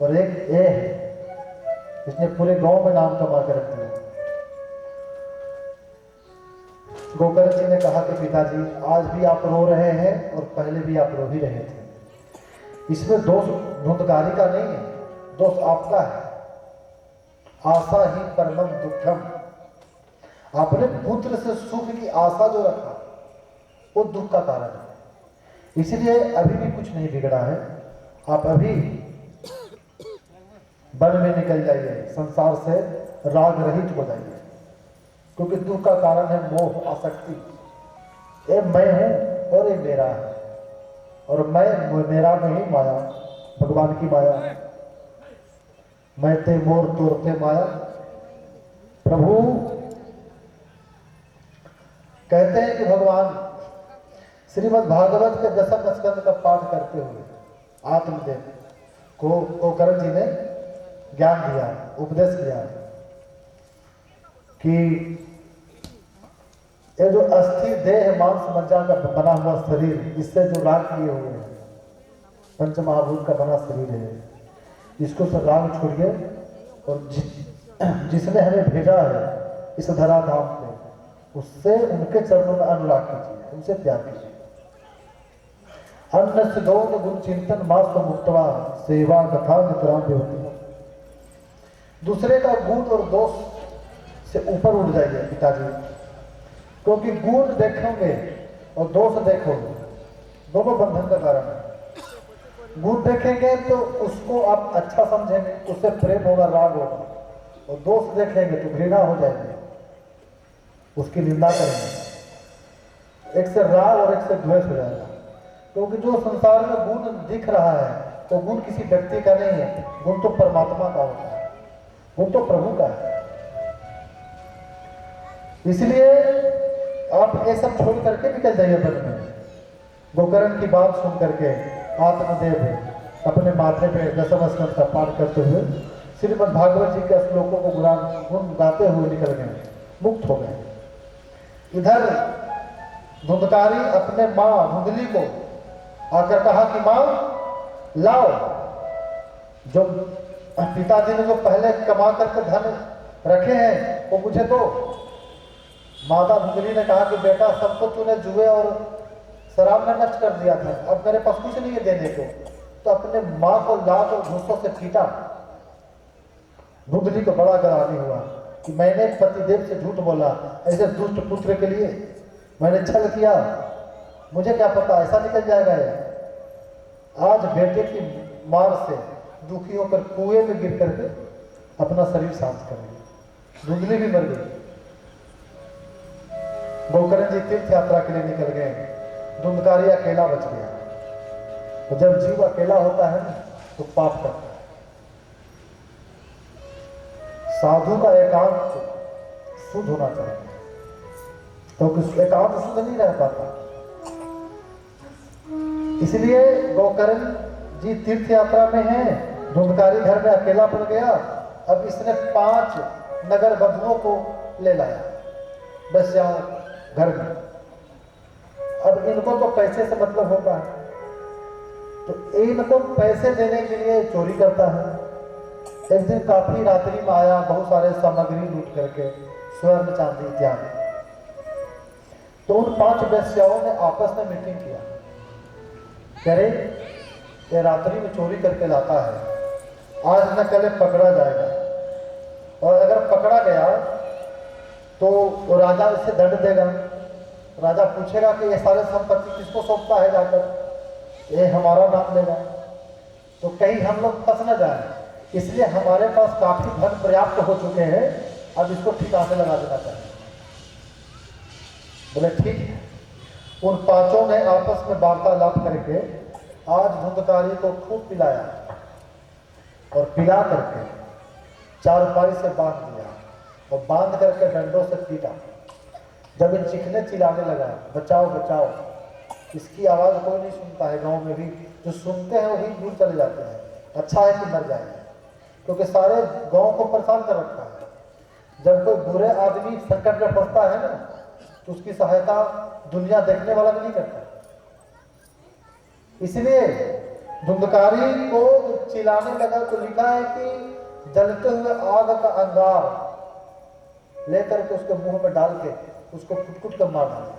और एक ए है जिसने पूरे गांव में नाम कमा कर रख दिया। गोकर्ण जी ने कहा कि पिताजी आज भी आप रो रहे हैं और पहले भी आप रो ही रहे थे, इसमें दोष धुंधकारी का नहीं है, दोष आपका है। आशा ही परमम दुखम, आपने पुत्र से सुख की आशा जो रखा वो दुख का कारण है। इसलिए अभी भी कुछ नहीं बिगड़ा है, आप अभी वन में निकल जाइए, संसार से राग रहित हो जाइए, क्योंकि दुख का कारण है मोह आसक्ति। ये मैं हूं और ये मेरा है, और मैं मेरा नहीं माया, भगवान की माया। मैं ते मोर तोड़ते माया। प्रभु कहते हैं कि भगवान श्रीमद् भागवत के 10वें स्कंद का पाठ करते हुए आत्मदेव को गोकर्ण जी ने ज्ञान दिया, उपदेश दिया कि ये जो अस्थि देह मांस मज्जा का बना हुआ शरीर, इससे जो राग किए हुए हैं, पंच महाभूत का बना शरीर है, इसको सब राग छोड़िए और जिसने हमें भेजा है इस धराधाम पे, उससे उनके चरणों में अनुराग कीजिए, उनसे प्यार कीजिए। अन्न से गौण गुण चिंतन मास मुक्तवा सेवा कथा नितराम होती। दूसरे का गुण और दोष से ऊपर उठ जाइए पिताजी, क्योंकि गुण देखोगे और दोष देखोगे, दोनों बंधन का कारण है। गुण देखेंगे तो उसको आप अच्छा समझेंगे, उससे प्रेम होगा, राग होगा, और दोष देखेंगे तो घृणा हो जाएगी, उसकी निंदा करेंगे। एक से राग और एक से द्वेष हो जाएगा, क्योंकि जो संसार में गुण दिख रहा है तो गुण किसी व्यक्ति का नहीं है, गुण तो परमात्मा का होता है, गुण तो प्रभु का है। इसलिए आप ये सब छोड़ करके निकल जाइए वन में। गोकर्ण की बात सुन करके आत्मदेव अपने माथे पे 10वें स्कंद का पाठ करते हुए श्रीमद् भागवत जी के श्लोकों को गुण गाते हुए निकल गए, मुक्त हो गए। इधर धुंधकारी अपने माँ धुंधली को आकर कहा कि माँ लाओ, जो पिताजी ने जो पहले कमा करके धन रखे हैं वो मुझे दो। माता धुंधली ने कहा कि बेटा सब तो तूने जुए और शराब में नष्ट कर दिया था, अब मेरे पास कुछ नहीं है देने को। तो अपने माँ को लात और घूसों से पीटा। धुंधली को बड़ा गरानी हुआ कि मैंने पतिदेव से झूठ बोला, ऐसे दुष्ट पुत्र के लिए मैंने छल किया, मुझे क्या पता ऐसा निकल जाएगा ये। आज बेटे की मार से दुखी होकर कुएं में गिर करके अपना शरीर शांत कर लिया। धुंधली भी मर गई। गोकर्ण जी तीर्थ यात्रा के लिए निकल गए, धुंधकारी अकेला बच गया। तो जब जीव अकेला होता है ना तो पाप करता है। साधु का एकांत शुद्ध होना चाहिए, क्योंकि एकांत शुद्ध नहीं रह पाता। इसलिए गोकर्ण जी तीर्थ यात्रा में हैं, धुंधकारी घर में अकेला पड़ गया। अब इसने 5 नगर बधुओं को ले लाया वैश्याओं घर में। अब इनको तो पैसे से मतलब होता है, तो इनको पैसे देने के लिए चोरी करता है। एक दिन काफी रात्रि में आया, बहुत सारे सामग्री लूट करके, स्वर्ण चांदी इत्यादि। तो उन 5 वैश्याओं ने आपस में मीटिंग किया, कह रहे ये रात्रि में चोरी करके लाता है, आज न कल पकड़ा जाएगा, और अगर पकड़ा गया तो राजा इसे दंड देगा। राजा पूछेगा कि ये सारे संपत्ति किसको सौंपता है जाकर, ये हमारा नाम लेगा, तो कहीं हम लोग फंस न जाए, इसलिए हमारे पास काफी धन पर्याप्त हो चुके हैं, अब इसको ठिकाने लगा देना चाहिए। बोले ठीक है। उन 5 ने आपस में वार्तालाप करके आज धुंधकारी को खूब पिलाया और पिला करके चारपाई से बांध दिया और बांध करके डंडों से पीटा। जब इन चीखने चिल्लाने लगा बचाओ बचाओ, इसकी आवाज कोई नहीं सुनता है गांव में भी, जो सुनते हैं वही दूर चले जाते हैं, अच्छा है कि मर जाएंगे, क्योंकि सारे गांव को परेशान कर रखा है। जब कोई बुरे आदमी संकट में फंसता है ना तो उसकी सहायता दुनिया देखने वाला भी नहीं करता। इसलिए धुंधकारी को चिल्लाने लगा तो लिखा है कि जलते हुए आग का अंगार लेकर के उसके मुंह में डाल के उसको कुट कर मार डाला,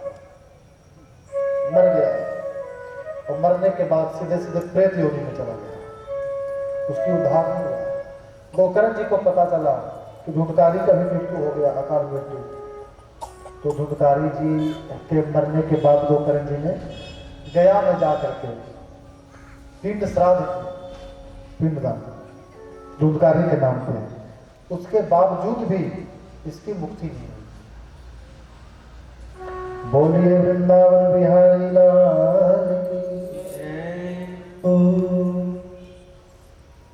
मर गया। और मरने के बाद सीधे सीधे प्रेत योनि में चला गया, उसकी उद्धार नहीं हुआ। गोकर्ण जी को पता चला कि धुंधकारी का भी मृत्यु हो गया, अकाल मृत्यु। तो धुंधकारी जी के मरने के बाद गोकर्ण जी ने गया में जा करके पिंड श्राद्ध, पिंडदान धुंधकारी के नाम पे। उसके बावजूद भी इसकी मुक्ति नहीं हुई। बोलिए वृंदावन बिहारी लाल की।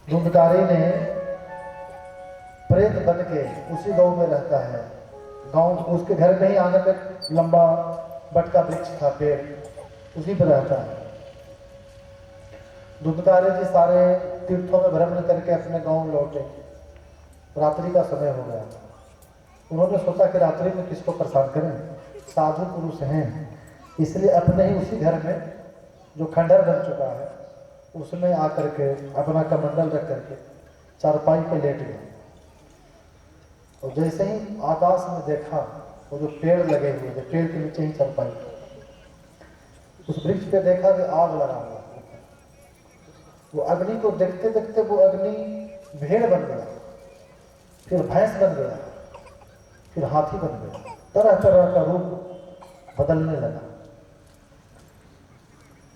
धुंधकारी ने प्रेत बन के उसी गांव में रहता है। गांव उसके घर में ही आंगन में लंबा बटका वृक्ष था, पेड़, उसी पर रहता है। धुंधकारी जी सारे तीर्थों में भ्रमण करके अपने गांव लौटे। रात्रि का समय हो गया। उन्होंने सोचा कि रात्रि में किसको परेशान करें, साधु पुरुष हैं, इसलिए अपने ही उसी घर में जो खंडहर बन चुका है उसमें आकर के अपना कमंडल रख करके चारपाई पे लेट गए। और जैसे ही आकाश में देखा वो जो पेड़ लगे हुए थे, पेड़ के नीचे ही चारपाई, उस वृक्ष पे देखा कि आग लगा हुआ। वो अग्नि को देखते देखते वो अग्नि भेड़ बन गया, फिर भैंस बन गया, फिर हाथी बन गया, तरह तरह का रूप बदलने लगा।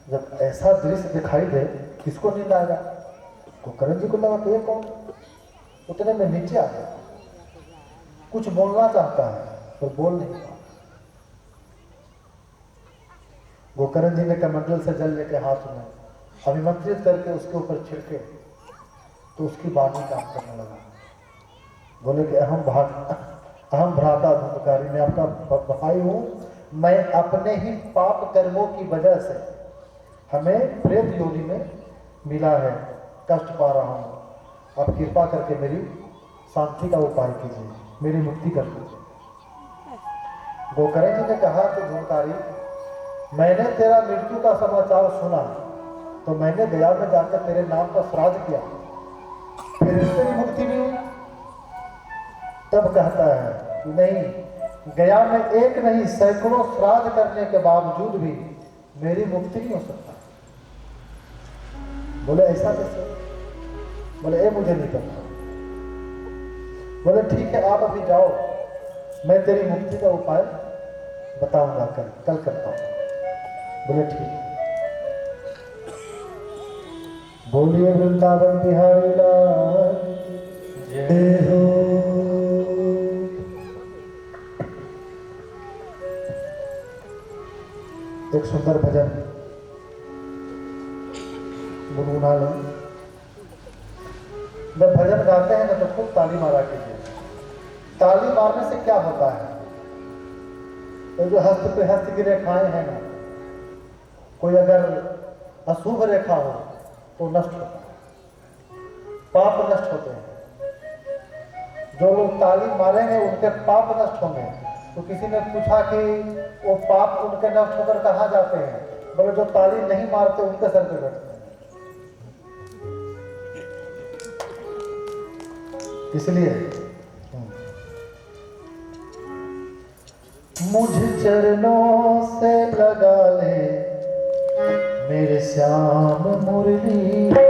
जब ऐसा दृश्य दिखाई दे किसको नींद आएगा? गोकर्ण जी को लगा कि ये कौन? उतने में नीचे आ गया, कुछ बोलना चाहता है पर बोल नहीं पा। गोकर्ण जी ने कमंडल से जल लेके हाथ में अभिमंत्रित करके उसके ऊपर छिड़के तो उसकी वाणी काम करने लगा। बोले कि अहम भ्राता धुंधकारी, मैं आपका भाई हूं। मैं अपने ही पाप कर्मों की वजह से हमें प्रेत योनि में मिला है, कष्ट पा रहा हूं। आप कृपा करके मेरी शांति का उपाय कीजिए, मेरी मुक्ति कर दीजिए। गोकर्ण जी ने कहा कि धुंधकारी, मैंने तेरा मृत्यु का समाचार सुना तो मैंने गया में जाकर तेरे नाम का श्राद्ध किया, फिर भी तेरी मुक्ति नहीं हुई। तब कहता है कि नहीं, गया में एक नहीं सैकड़ों श्राद्ध करने के बावजूद भी मेरी मुक्ति नहीं हो सकता। बोले ऐसा कैसे? बोले ये मुझे नहीं पता। बोले ठीक है, आप अभी जाओ, मैं तेरी मुक्ति का उपाय बताऊंगा, कल करता हूं। बोले ठीक। बोलिए वृंदावन बिहारी लाल जय हो। एक सुंदर भजन गुनगुना लो। जब भजन गाते हैं ना तो खूब ताली मारा कीजिए। ताली मारने से क्या होता है? तो जो हस्त पे हस्त की रेखाएं हैं ना, कोई अगर अशुभ रेखा हो तो नष्ट होता है, पाप नष्ट होते हैं। जो लोग ताली मारेंगे उनके पाप नष्ट होंगे। तो किसी ने पूछा कि वो पाप उनके नष्ट होकर कहाँ जाते हैं? बोले जो ताली नहीं मारते उनके सर पे बैठते हैं। इसलिए मुझ चरणों से लगा ले मेरे श्याम मुरली।